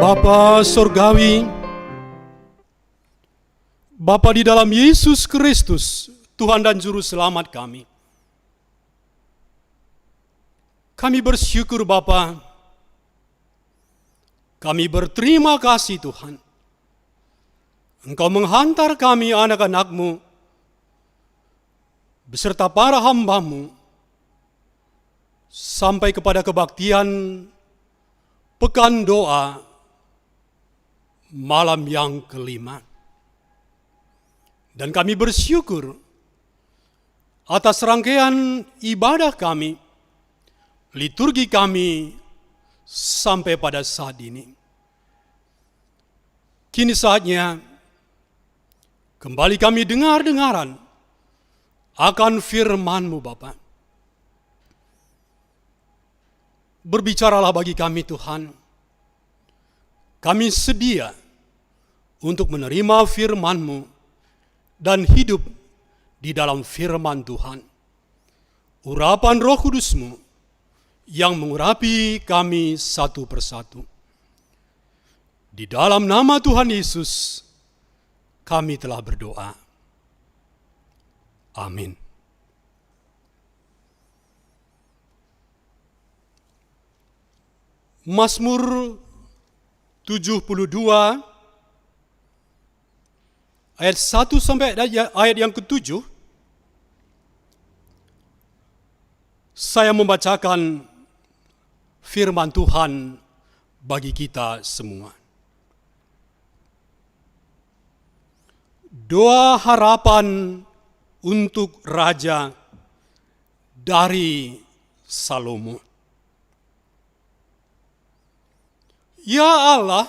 Bapa Surgawi, Bapa di dalam Yesus Kristus, Tuhan dan Juru Selamat kami. Kami bersyukur Bapa, kami berterima kasih Tuhan. Engkau menghantar kami anak-anak-Mu, beserta para hamba-Mu, sampai kepada kebaktian Pekan Doa malam yang kelima. Dan kami bersyukur atas rangkaian ibadah kami, liturgi kami sampai pada saat ini. Kini saatnya kembali kami dengar-dengaran akan firman-Mu Bapa. Berbicaralah bagi kami Tuhan. Kami sedia untuk menerima firman-Mu dan hidup di dalam firman Tuhan. Urapan Roh Kudus-Mu yang mengurapi kami satu persatu. Di dalam nama Tuhan Yesus, kami telah berdoa. Amin. Mazmur 72 ayat 1 sampai ayat yang ke-7, saya membacakan firman Tuhan bagi kita semua. Doa harapan untuk Raja dari Salomo. Ya Allah,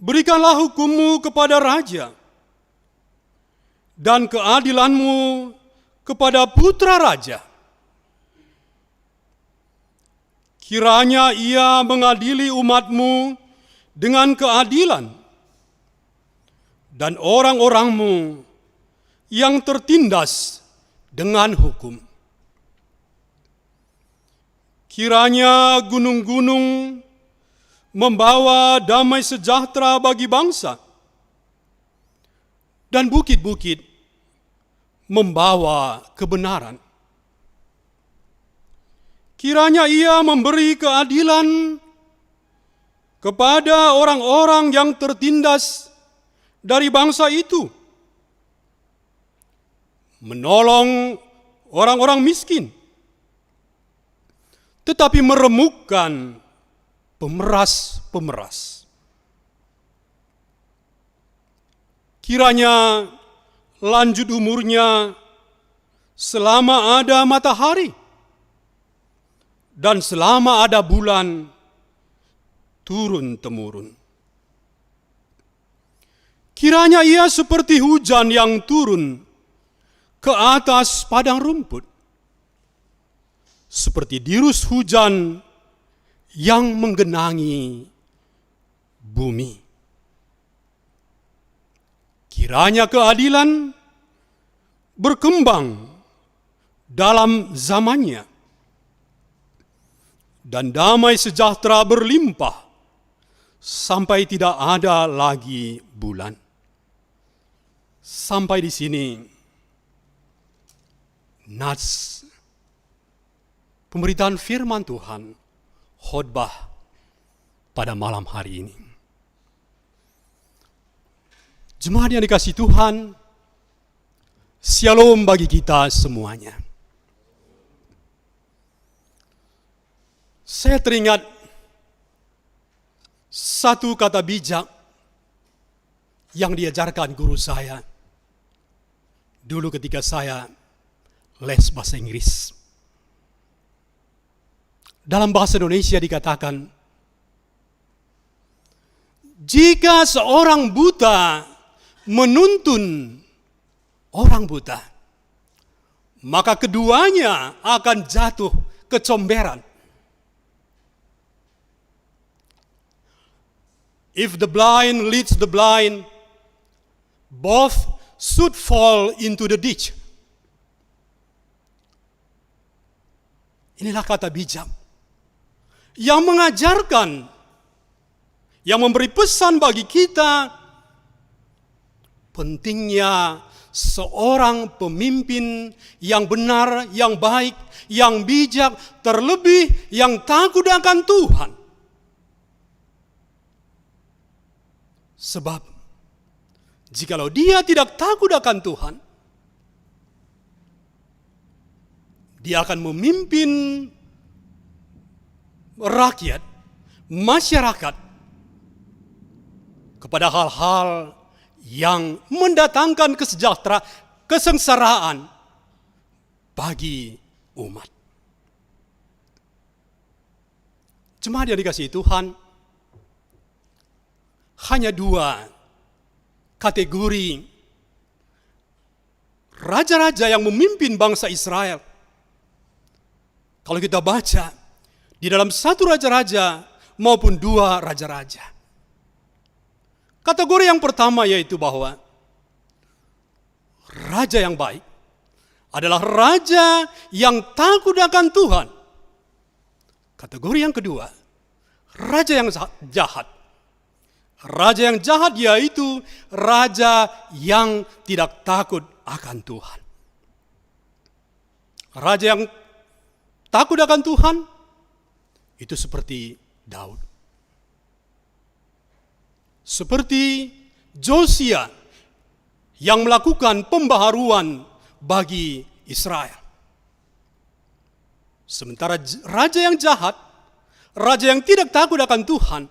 berikanlah hukum-Mu kepada Raja dan keadilan-Mu kepada putra Raja. Kiranya ia mengadili umat-Mu dengan keadilan dan orang-orang-Mu yang tertindas dengan hukum. Kiranya gunung-gunung membawa damai sejahtera bagi bangsa, dan bukit-bukit membawa kebenaran. Kiranya ia memberi keadilan kepada orang-orang yang tertindas dari bangsa itu, menolong orang-orang miskin, tetapi meremukkan pemeras-pemeras. Kiranya lanjut umurnya selama ada matahari dan selama ada bulan turun-temurun. Kiranya ia seperti hujan yang turun ke atas padang rumput, seperti dirus hujan yang menggenangi bumi. Kiranya keadilan berkembang dalam zamannya, dan damai sejahtera berlimpah sampai tidak ada lagi bulan. Sampai di sini nats pemberitaan firman Tuhan, khotbah pada malam hari ini. Jemaat yang dikasihi Tuhan, shalom bagi kita semuanya. Saya teringat satu kata bijak yang diajarkan guru saya dulu ketika saya les bahasa Inggris. Dalam bahasa Indonesia dikatakan, jika seorang buta menuntun orang buta, maka keduanya akan jatuh kecomberan. If the blind leads the blind, both should fall into the ditch. Inilah kata bijak yang mengajarkan yang memberi pesan bagi kita pentingnya seorang pemimpin yang benar, yang baik, yang bijak, terlebih yang takut akan Tuhan. Sebab jikalau dia tidak takut akan Tuhan, dia akan memimpin rakyat, masyarakat kepada hal-hal yang mendatangkan kesengsaraan bagi umat. Jemaat yang dikasihi Tuhan, hanya dua kategori raja-raja yang memimpin bangsa Israel. Kalau kita baca di dalam satu raja-raja maupun dua raja-raja. Kategori yang pertama yaitu bahwa raja yang baik adalah raja yang takut akan Tuhan. Kategori yang kedua, raja yang jahat. Raja yang jahat yaitu raja yang tidak takut akan Tuhan. Raja yang takut akan Tuhan itu seperti Daud. Seperti Josia yang melakukan pembaharuan bagi Israel. Sementara raja yang jahat, raja yang tidak takut akan Tuhan,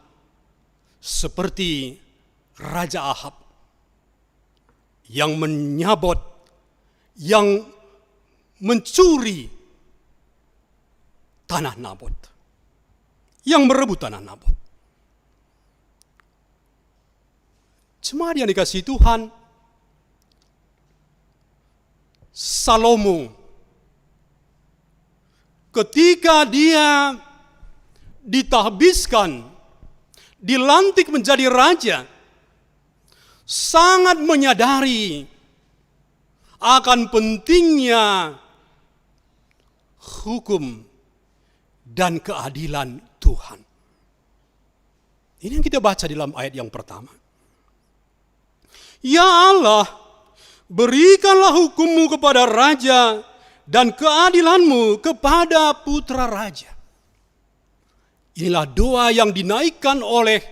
seperti Raja Ahab yang menyabot, yang mencuri tanah Nabot, yang merebut tanah Nabot. Jemaat yang dikasihi Tuhan, Salomo ketika dia ditahbiskan, dilantik menjadi raja, sangat menyadari akan pentingnya hukum dan keadilan Tuhan. Ini yang kita baca dalam ayat yang pertama. Ya Allah, berikanlah hukum-Mu kepada raja dan keadilan-Mu kepada putra raja. Inilah doa yang dinaikkan oleh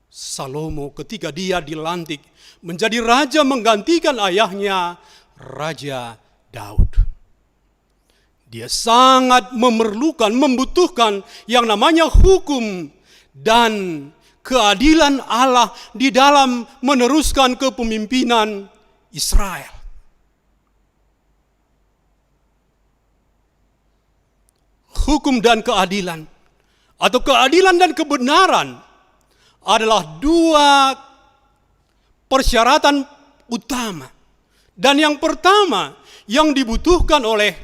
Salomo ketika dia dilantik menjadi raja menggantikan ayahnya, Raja Daud. Dia sangat memerlukan, membutuhkan yang namanya hukum dan keadilan Allah di dalam meneruskan kepemimpinan Israel. Hukum dan keadilan, atau keadilan dan kebenaran, adalah dua persyaratan utama. Dan yang pertama yang dibutuhkan oleh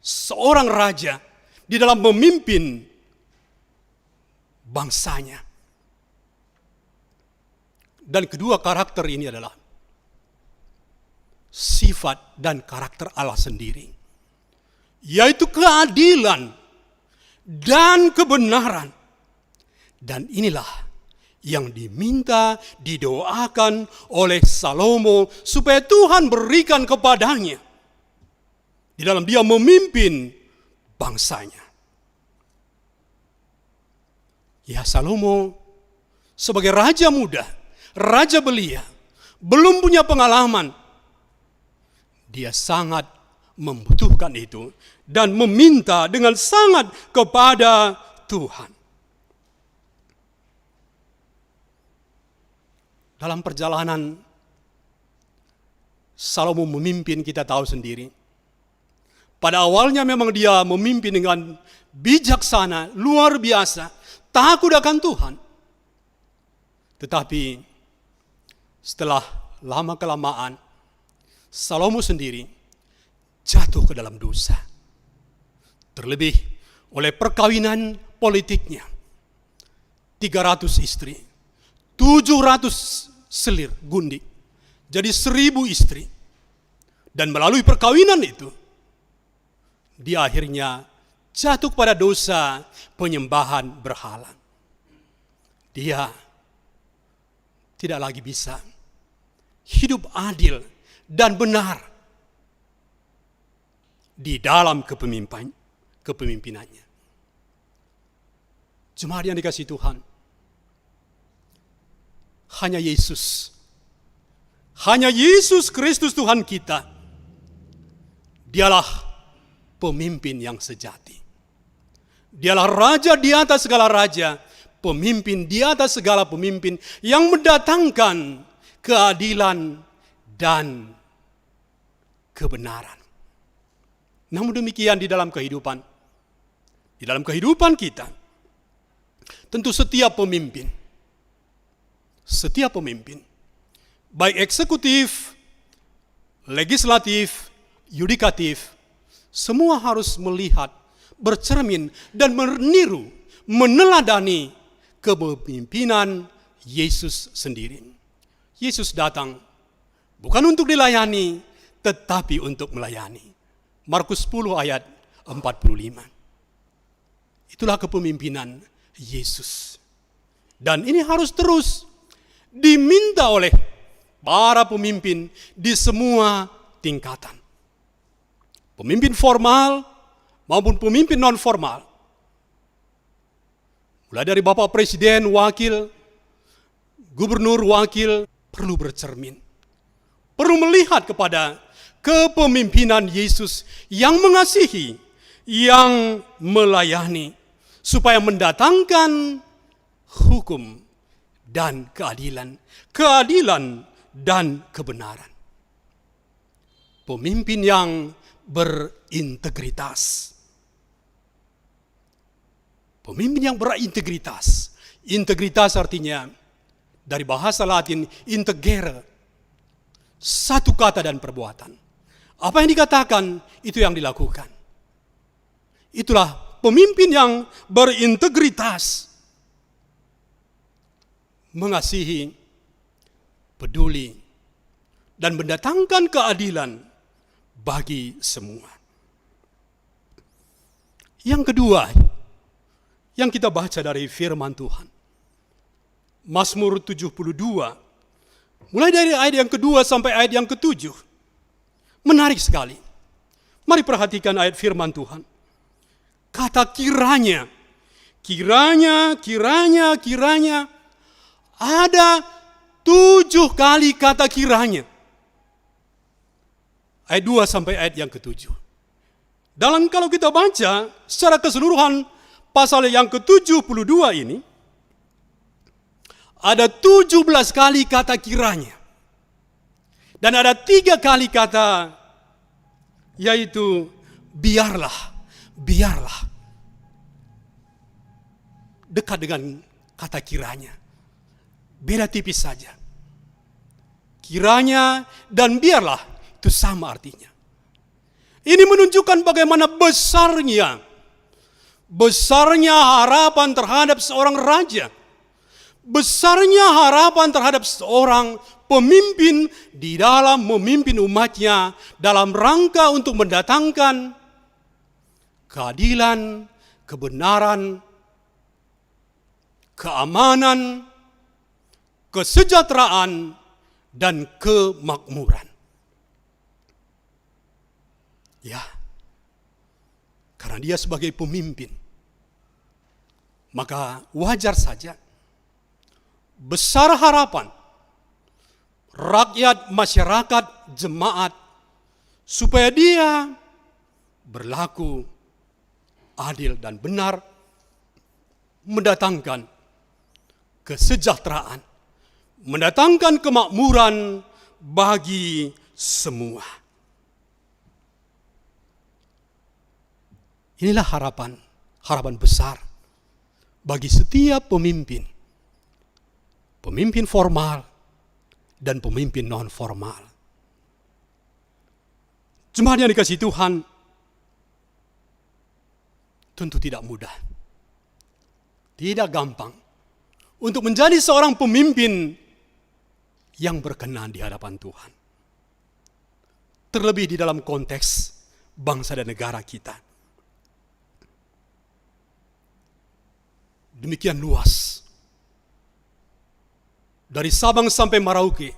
seorang raja di dalam memimpin bangsanya. Dan kedua karakter ini adalah sifat dan karakter Allah sendiri, yaitu keadilan dan kebenaran. Dan inilah yang diminta, didoakan oleh Salomo supaya Tuhan berikan kepadanya di dalam dia memimpin bangsanya. Ya, Salomo sebagai raja muda, raja belia, belum punya pengalaman. Dia sangat membutuhkan itu dan meminta dengan sangat kepada Tuhan. Dalam perjalanan Salomo memimpin, kita tahu sendiri. Pada awalnya memang dia memimpin dengan bijaksana, luar biasa, takut akan Tuhan. Tetapi setelah lama-kelamaan, Salomo sendiri jatuh ke dalam dosa. Terlebih oleh perkawinan politiknya. 300 istri, 700 selir gundik, jadi 1000 istri. Dan melalui perkawinan itu, dia akhirnya jatuh pada dosa penyembahan berhala. Dia tidak lagi bisa hidup adil dan benar di dalam kepemimpinannya. Jemaat yang dikasihi Tuhan, hanya Yesus Kristus Tuhan kita, dialah pemimpin yang sejati. Dialah raja di atas segala raja, pemimpin di atas segala pemimpin, yang mendatangkan keadilan dan kebenaran. Namun demikian di dalam kehidupan kita, tentu setiap pemimpin, baik eksekutif, legislatif, yudikatif, semua harus melihat, bercermin, dan meniru, meneladani kepemimpinan Yesus sendiri. Yesus datang bukan untuk dilayani, tetapi untuk melayani. Markus 10 ayat 45. Itulah kepemimpinan Yesus. Dan ini harus terus diminta oleh para pemimpin di semua tingkatan. Pemimpin formal maupun pemimpin non formal. Mulai dari Bapak Presiden, wakil, gubernur, wakil, perlu bercermin. Perlu melihat kepada kepemimpinan Yesus yang mengasihi, yang melayani, supaya mendatangkan hukum dan keadilan dan kebenaran. Pemimpin yang berintegritas. Pemimpin yang berintegritas. Integritas artinya dari bahasa Latin integere, satu kata dan perbuatan. Apa yang dikatakan, itu yang dilakukan. Itulah pemimpin yang berintegritas. Mengasihi, peduli, dan mendatangkan keadilan bagi semua. Yang kedua, yang kita baca dari firman Tuhan, Mazmur 72, mulai dari ayat yang kedua sampai ayat yang ketujuh. Menarik sekali. Mari perhatikan ayat firman Tuhan. Kata kiranya. Ada 7 kali kata kiranya. Ayat 2 sampai ayat yang ketujuh. Dalam kalau kita baca secara keseluruhan pasal yang ke-72 ini, ada 17 kali kata kiranya. Dan ada 3 kali kata, yaitu biarlah. Dekat dengan kata kiranya. Beda tipis saja. Kiranya dan biarlah itu sama artinya. Ini menunjukkan bagaimana besarnya harapan terhadap seorang raja. Besarnya harapan terhadap seorang pemimpin di dalam memimpin umatnya dalam rangka untuk mendatangkan keadilan, kebenaran, keamanan, kesejahteraan, dan kemakmuran. Ya, karena dia sebagai pemimpin, maka wajar saja besar harapan rakyat, masyarakat, jemaat, supaya dia berlaku adil dan benar, mendatangkan kesejahteraan, mendatangkan kemakmuran bagi semua. Inilah harapan besar bagi setiap pemimpin. Pemimpin formal dan pemimpin non formal. Jemaat yang dikasihi Tuhan, tentu tidak mudah. Tidak gampang untuk menjadi seorang pemimpin yang berkenan di hadapan Tuhan. Terlebih di dalam konteks bangsa dan negara kita. Demikian luas dari Sabang sampai Merauke,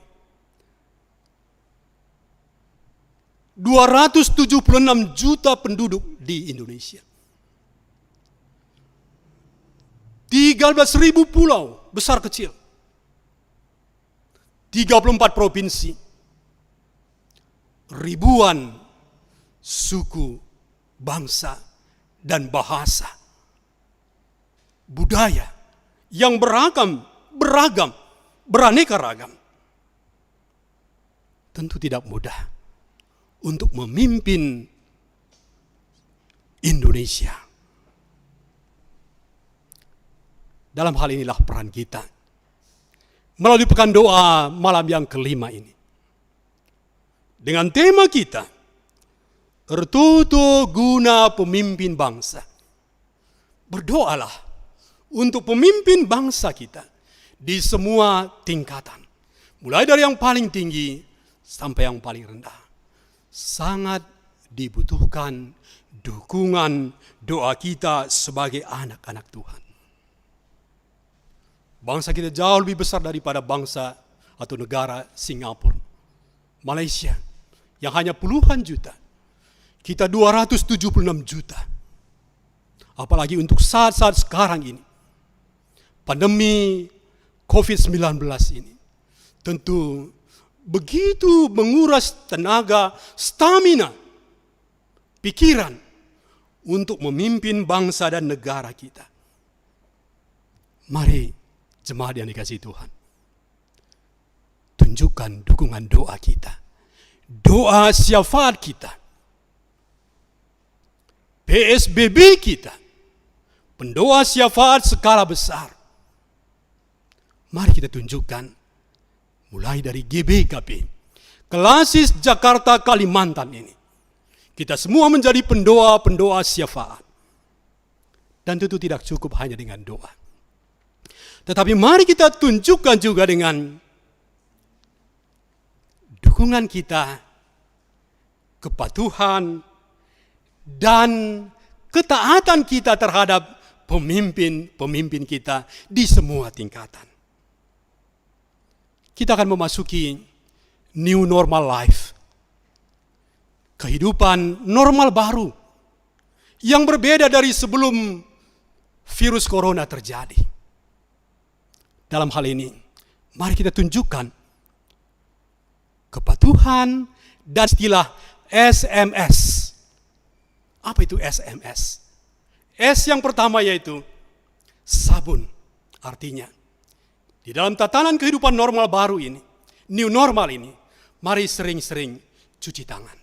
276 juta penduduk di Indonesia. 13.000 pulau besar kecil. 34 provinsi. Ribuan suku, bangsa, dan bahasa. Budaya yang beragam, beraneka ragam. Tentu tidak mudah untuk memimpin Indonesia. Dalam hal inilah peran kita melalui pekan doa malam yang kelima ini. Dengan tema kita, Ertuto guna pemimpin bangsa. Berdoalah untuk pemimpin bangsa kita di semua tingkatan. Mulai dari yang paling tinggi sampai yang paling rendah. Sangat dibutuhkan dukungan doa kita sebagai anak-anak Tuhan. Bangsa kita jauh lebih besar daripada bangsa atau negara Singapura, Malaysia, yang hanya puluhan juta. Kita 276 juta. Apalagi untuk saat-saat sekarang ini. Pandemi COVID-19 ini. Tentu begitu menguras tenaga, stamina, pikiran untuk memimpin bangsa dan negara kita. Mari jemaat yang dikasihi Tuhan, tunjukkan dukungan doa kita, doa syafaat kita, PSBB kita, pendoa syafaat skala besar. Mari kita tunjukkan mulai dari GBKP, Klasis Jakarta Kalimantan ini. Kita semua menjadi pendoa-pendoa syafaat. Dan tentu tidak cukup hanya dengan doa. Tetapi mari kita tunjukkan juga dengan dukungan kita, kepatuhan, dan ketaatan kita terhadap pemimpin-pemimpin kita di semua tingkatan. Kita akan memasuki new normal life. Kehidupan normal baru yang berbeda dari sebelum virus corona terjadi. Dalam hal ini, mari kita tunjukkan kepatuhan dan istilah SMS. Apa itu SMS? S yang pertama yaitu sabun. Artinya, di dalam tatanan kehidupan normal baru ini, new normal ini, mari sering-sering cuci tangan.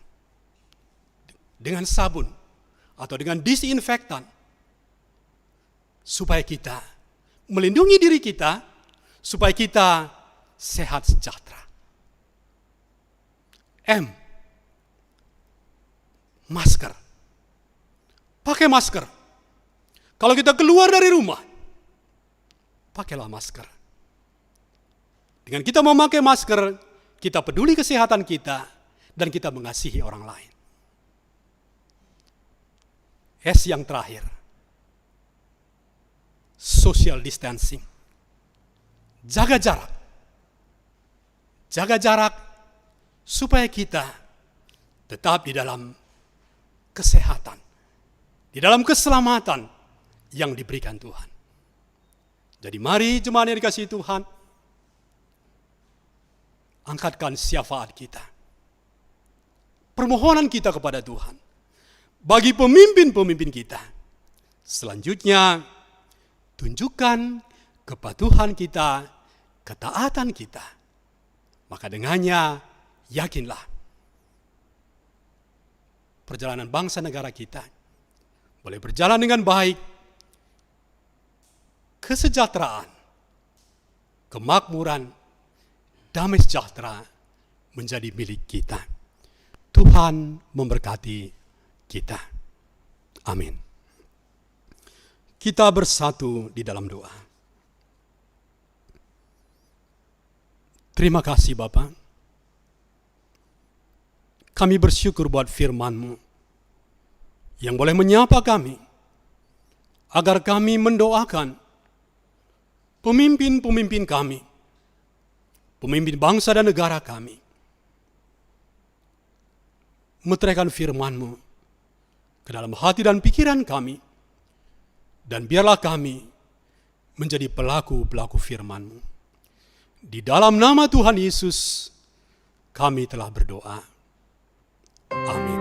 Dengan sabun atau dengan disinfektan. Supaya kita melindungi diri kita, supaya kita sehat sejahtera. M, masker. Pakai masker. Kalau kita keluar dari rumah, pakailah masker. Dengan kita memakai masker, kita peduli kesehatan kita dan kita mengasihi orang lain. S yang terakhir, social distancing. Jaga jarak. Jaga jarak supaya kita tetap di dalam kesehatan, di dalam keselamatan yang diberikan Tuhan. Jadi mari jemaat yang dikasihi Tuhan, angkatkan syafaat kita. Permohonan kita kepada Tuhan. Bagi pemimpin-pemimpin kita. Selanjutnya, tunjukkan kepatuhan kita, ketaatan kita. Maka dengannya, yakinlah. Perjalanan bangsa negara kita boleh berjalan dengan baik. Kesejahteraan, kemakmuran, damai sejahtera menjadi milik kita. Tuhan memberkati kita. Amin. Kita bersatu di dalam doa. Terima kasih Bapa. Kami bersyukur buat firman-Mu yang boleh menyapa kami agar kami mendoakan pemimpin-pemimpin kami pemimpin bangsa dan negara kami. Meteraikan firman-Mu ke dalam hati dan pikiran kami, dan biarlah kami menjadi pelaku-pelaku firman-Mu. Di dalam nama Tuhan Yesus, kami telah berdoa. Amin.